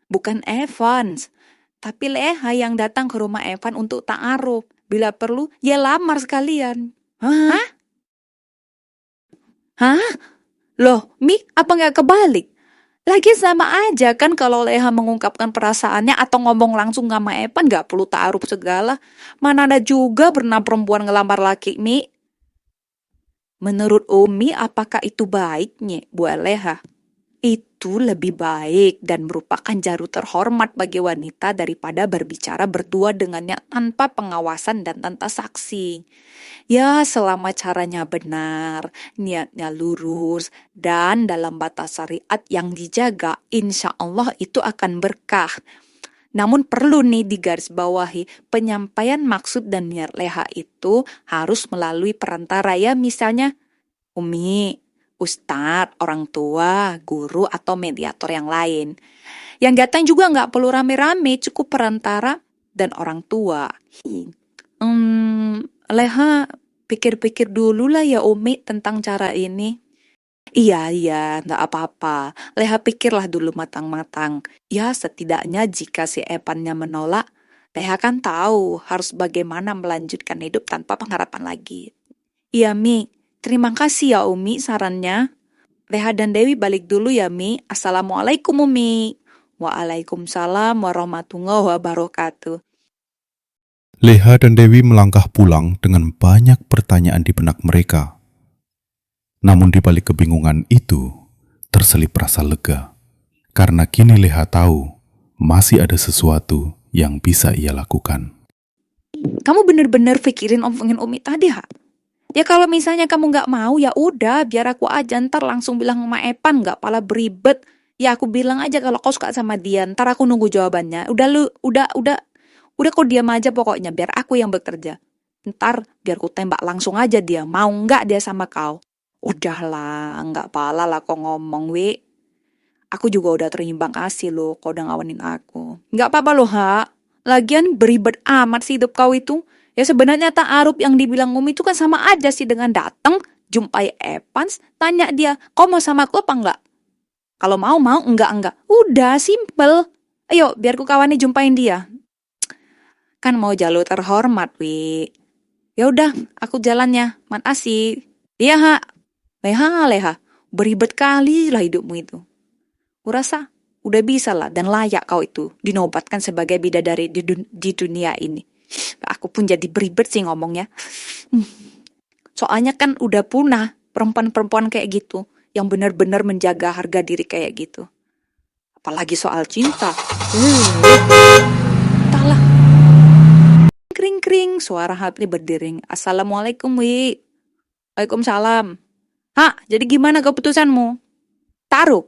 Bukan Evans, tapi Leha yang datang ke rumah Evan untuk ta'aruf. Bila perlu, ya lamar sekalian. Hah? Hah? Loh, Mi, apa nggak kebalik? Lagi sama aja kan kalau Leha mengungkapkan perasaannya atau ngomong langsung sama Evan nggak perlu ta'aruf segala. Mana ada juga pernah perempuan ngelamar laki, Mi. Menurut Umi, apakah itu baiknya buat Leha? Itu lebih baik dan merupakan jaru terhormat bagi wanita daripada berbicara berdua dengannya tanpa pengawasan dan tanpa saksi. Ya, selama caranya benar, niatnya lurus, dan dalam batas syariat yang dijaga, insya Allah itu akan berkah. Namun perlu nih digarisbawahi, penyampaian maksud dan niat Leha itu harus melalui perantara ya, misalnya Umi, ustadz, orang tua, guru, atau mediator yang lain. Yang datang juga nggak perlu rame-rame, cukup perantara dan orang tua. Leha, pikir-pikir dulu lah ya Umi tentang cara ini. Iya, nggak apa-apa. Leha pikirlah dulu matang-matang. Ya, setidaknya jika si Epannya menolak, Leha kan tahu harus bagaimana melanjutkan hidup tanpa pengharapan lagi. Iya, Mi. Terima kasih ya Umi sarannya. Leha dan Dewi balik dulu ya Mi. Assalamualaikum Umi. Waalaikumsalam warahmatullahi wabarakatuh. Leha dan Dewi melangkah pulang dengan banyak pertanyaan di benak mereka. Namun di balik kebingungan itu, terselip rasa lega. Karena kini Leha tahu masih ada sesuatu yang bisa ia lakukan. Kamu bener-bener pikirin omongin Umi tadi, ha? Ya kalau misalnya kamu nggak mau, ya udah biar aku aja ntar langsung bilang sama Epan, nggak pala beribet. Ya aku bilang aja kalau kau suka sama dia, ntar aku nunggu jawabannya. Udah kau diam aja pokoknya, biar aku yang bekerja. Ntar biar ku tembak langsung aja dia, mau nggak dia sama kau? Udahlah, nggak pala lah kau ngomong, Wi. Aku juga udah terimbang kasih loh, kau udah ngawanin aku. Nggak apa-apa loh, Ha. Lagian beribet amat sih hidup kau itu. Ya sebenarnya ta'aruf yang dibilang Umi itu kan sama aja sih dengan datang, jumpai Evans, tanya dia, kau mau sama aku apa enggak? Kalau mau, enggak. Udah, simple. Ayo, biar ku kawani jumpain dia. Kan mau jalur terhormat, Wi. Ya udah, aku jalannya. Makasih. Iya, Ha. Leha. Beribet kali lah hidupmu itu. Kurasa udah bisa lah dan layak kau itu dinobatkan sebagai bidadari di dunia ini. Aku pun jadi beribet sih ngomongnya. Soalnya kan udah punah perempuan-perempuan kayak gitu yang benar-benar menjaga harga diri kayak gitu. Apalagi soal cinta. Entahlah. Kring-kring, suara hati berdering. Assalamualaikum, Wi. Waalaikumsalam. Ha, jadi gimana keputusanmu? Taruh.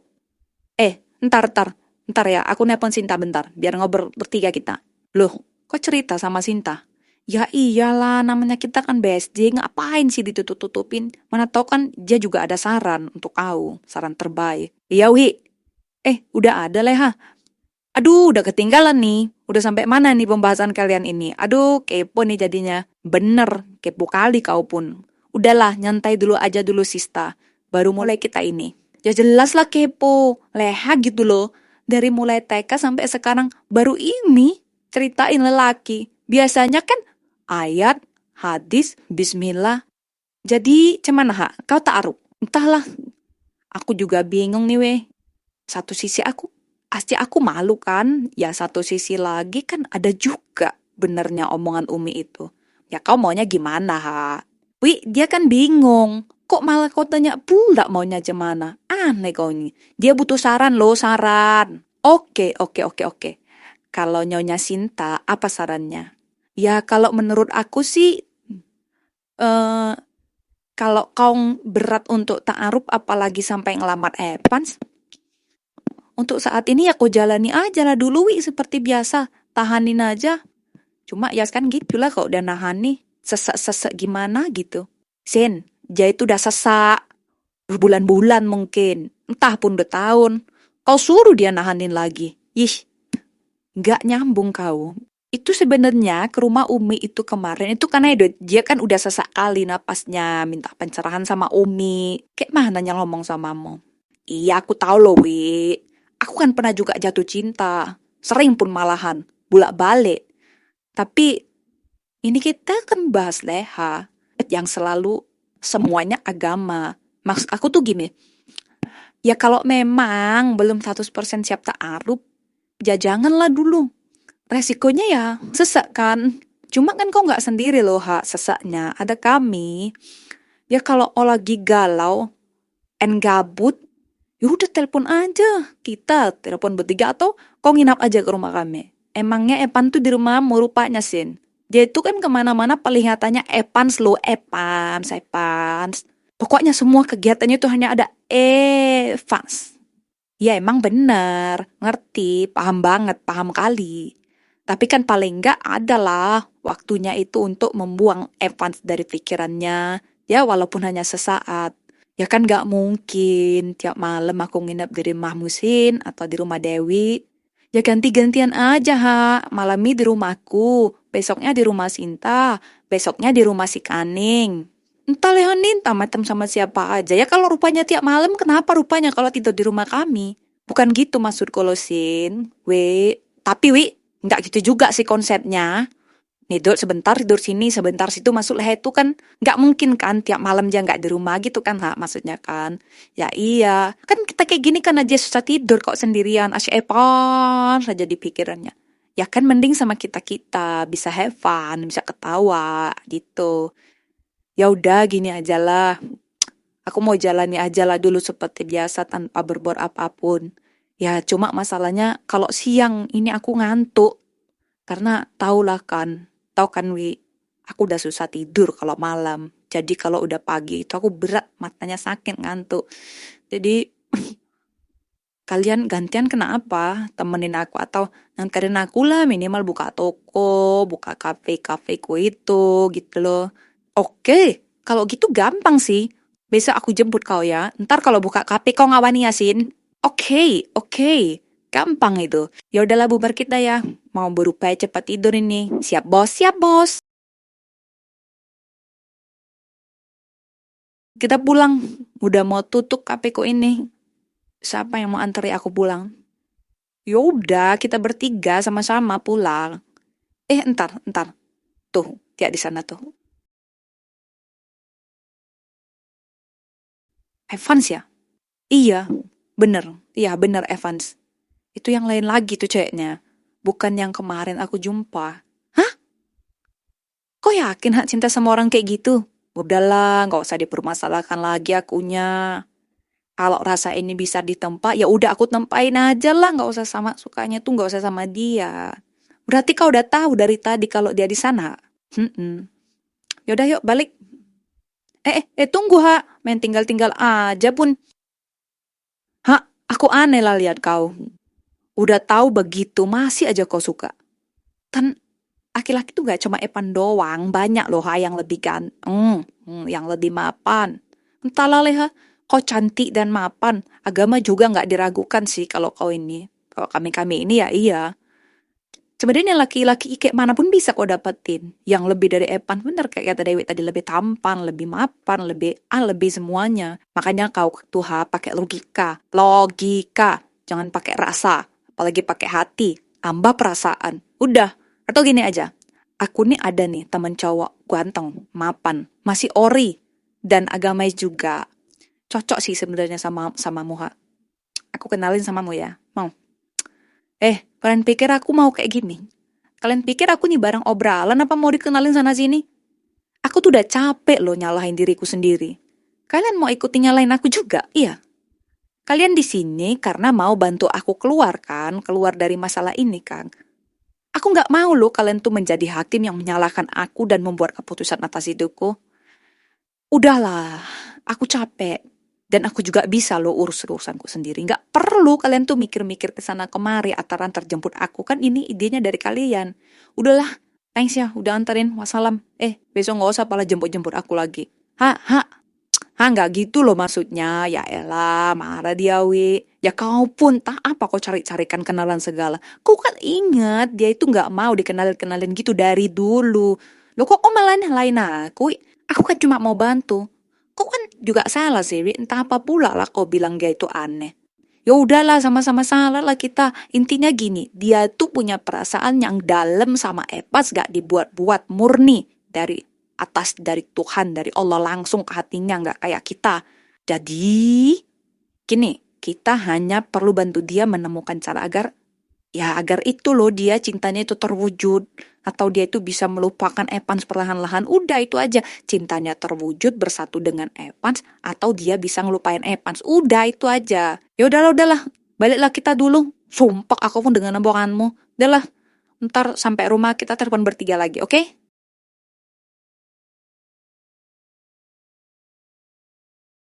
Ntar ya, aku nelpon Sinta bentar, biar ngobrol bertiga kita. Loh, kok cerita sama Sinta? Ya iyalah, namanya kita kan BSJ, ngapain sih ditutup-tutupin? Mana tau kan dia juga ada saran untuk kau, saran terbaik. Iya Wi, udah ada Leha. Aduh, udah ketinggalan nih. Udah sampai mana nih pembahasan kalian ini? Aduh, kepo nih jadinya. Bener, kepo kali kau pun. Udahlah, nyantai dulu aja dulu Sista. Baru mulai kita ini. Ya jelas lah kepo, Leha gitu loh. Dari mulai TK sampai sekarang baru ini ceritain lelaki. Biasanya kan ayat, hadis, bismillah. Jadi cemana ha? Kau ta'aruf? Entahlah, aku juga bingung nih weh. Satu sisi pasti aku malu kan. Ya satu sisi lagi kan ada juga benernya omongan Umi itu. Ya kau maunya gimana ha? Wih, dia kan bingung. Kok malah kau tanya pula maunya gimana? Aneh kau ini. Dia butuh saran loh, saran. Oke. Kalau Nyonya Sinta, apa sarannya? Ya kalau menurut aku sih, eh kalau kau berat untuk ta'aruf apalagi sampai ngelamar Evans, untuk saat ini ya kau jalani aja lah dulu Wi, seperti biasa. Tahanin aja. Cuma ya kan gitulah kok udah nahan nih. Sesek gimana gitu. Sin, dia itu udah sesak. Berbulan-bulan mungkin. Entah pun udah tahun. Kau suruh dia nahanin lagi. Ih, gak nyambung kau. Itu sebenarnya ke rumah Umi itu kemarin. Itu karena dia kan udah sesak kali napasnya. Minta pencerahan sama Umi. Kayak mana yang ngomong samamu? Iya aku tahu loh Wi. Aku kan pernah juga jatuh cinta. Sering pun malahan. Bolak-balik. Tapi ini kita kan bahas leha. Yang selalu semuanya agama. Maksud aku tuh gini. Ya kalau memang belum 100% siap ta'aruf, ya janganlah dulu. Resikonya ya sesak kan. Cuma kan kau nggak sendiri loh ha sesaknya. Ada kami. Ya kalau oh lagi galau, gabut, ya udah telepon aja. Kita telepon bertiga atau kau nginap aja ke rumah kami. Emangnya Epan tuh di rumahmu rupanya Sin. Dia itu kan kemana-mana pelihatannya Epans lo, Epans, Epans. Pokoknya semua kegiatannya itu hanya ada Evans. Ya emang bener, ngerti, paham banget, paham kali. Tapi kan paling enggak adalah waktunya itu untuk membuang Evans dari pikirannya. Ya walaupun hanya sesaat. Ya kan gak mungkin tiap malam aku nginep di rumah Musin atau di rumah Dewi. Ya ganti-gantian aja ha. Malam ini di rumahku, besoknya di rumah Sinta, besoknya di rumah si Kaning. Entah Leonin, macam sama siapa aja. Ya kalau rupanya tiap malam, kenapa rupanya kalau tidur di rumah kami? Bukan gitu maksud Kolosin. Tapi nggak gitu juga sih konsepnya. Tidur sebentar, tidur sini, sebentar situ masuk leher itu kan nggak mungkin kan tiap malam dia nggak di rumah gitu kan ha, maksudnya kan. Ya iya, kan kita kayak gini kan aja susah tidur kok sendirian, asyik epan saja di pikirannya. Ya kan mending sama kita-kita, bisa have fun, bisa ketawa gitu. Ya udah gini aja lah. Aku mau jalani aja lah dulu seperti biasa tanpa berbuat apapun. Ya cuma masalahnya kalau siang ini aku ngantuk. Karena tahu kan aku udah susah tidur kalau malam. Jadi kalau udah pagi itu aku berat, matanya sakit ngantuk. Jadi kalian gantian kenapa? Temenin aku atau nganterin aku lah minimal buka toko, buka kafe-kafeku itu gitu loh. Oke, kalau gitu gampang sih. Besok aku jemput kau ya. Ntar kalau buka kafe kau ngawani Yasin. Oke. Gampang itu. Ya udahlah bubar kita ya. Mau berupaya cepat tidur ini. Siap bos, siap bos. Kita pulang. Udah mau tutup kapeku ini. Siapa yang mau antari aku pulang? Ya udah, kita bertiga sama-sama pulang. Entar. Tuh, dia di sana tuh. Evans ya? Iya, bener. Iya, bener Evans. Itu yang lain lagi tuh ceweknya. Bukan yang kemarin aku jumpa. Hah? Kok yakin hak cinta sama orang kayak gitu? Udahlah, nggak usah dipermasalahkan lagi akunya. Kalau rasa ini bisa ditempa, ya udah aku tempain aja lah. Nggak usah sama sukanya tuh nggak usah sama dia. Berarti kau udah tahu dari tadi kalau dia di sana. Yaudah yuk balik. Tunggu ha. Main tinggal-tinggal aja pun. Hah, aku aneh lah lihat kau. Udah tahu begitu masih aja kau suka. Kan laki-laki tuh gak cuma Epan doang, banyak loh ha yang lebih ganteng, yang lebih mapan. Entahlah leha, kau cantik dan mapan, agama juga gak diragukan sih kalau kau ini. Kalau kami-kami ini ya iya. Sebenarnya laki-laki kayak mana pun bisa kau dapetin. Yang lebih dari Epan, bener kayak kata Dewi tadi, lebih tampan, lebih mapan, lebih semuanya. Makanya kau tuh ha pakai logika. Logika, jangan pakai rasa, apalagi pakai hati, tambah perasaan. Udah. Atau gini aja, aku nih ada nih temen cowok ganteng, mapan, masih ori, dan agamanya juga. Cocok sih sebenarnya sama Muha. Aku kenalin samamu ya, mau? Kalian pikir aku mau kayak gini? Kalian pikir aku nih barang obralan apa mau dikenalin sana sini? Aku tuh udah capek loh nyalahin diriku sendiri. Kalian mau ikutin nyalahin aku juga? Iya. Kalian di sini karena mau bantu aku keluar kan, keluar dari masalah ini kan. Aku nggak mau loh kalian tuh menjadi hakim yang menyalahkan aku dan membuat keputusan atas hidupku. Udahlah, aku capek. Dan aku juga bisa loh urus urusanku sendiri. Nggak perlu kalian tuh mikir-mikir kesana kemari atau antar jemput aku. Kan ini idenya dari kalian. Udahlah, thanks ya, udah anterin, wassalam. Besok nggak usah pala jemput-jemput aku lagi. Nggak gitu loh maksudnya. Ya elah, marah dia wi. Ya kau pun, tak apa kau cari-carikan kenalan segala. Kau kan ingat, dia itu nggak mau dikenalin-kenalin gitu dari dulu. Loh kok malah lain aku? Aku kan cuma mau bantu. Kau kan juga salah sih, Wi. Entah apa pula lah kau bilang dia itu aneh. Ya udahlah, sama-sama salah lah kita. Intinya gini, dia tuh punya perasaan yang dalam sama Evans, gak dibuat-buat, murni dari atas, dari Tuhan, dari Allah langsung ke hatinya, gak kayak kita. Jadi gini, kita hanya perlu bantu dia menemukan cara agar itu loh dia cintanya itu terwujud, atau dia itu bisa melupakan Evans perlahan-lahan. Udah itu aja, cintanya terwujud bersatu dengan Evans, atau dia bisa ngelupain Evans. Udah itu aja. Ya udahlah, baliklah kita dulu. Sumpah aku pun dengan omonganmu. Udahlah, ntar sampai rumah kita telepon bertiga lagi, oke?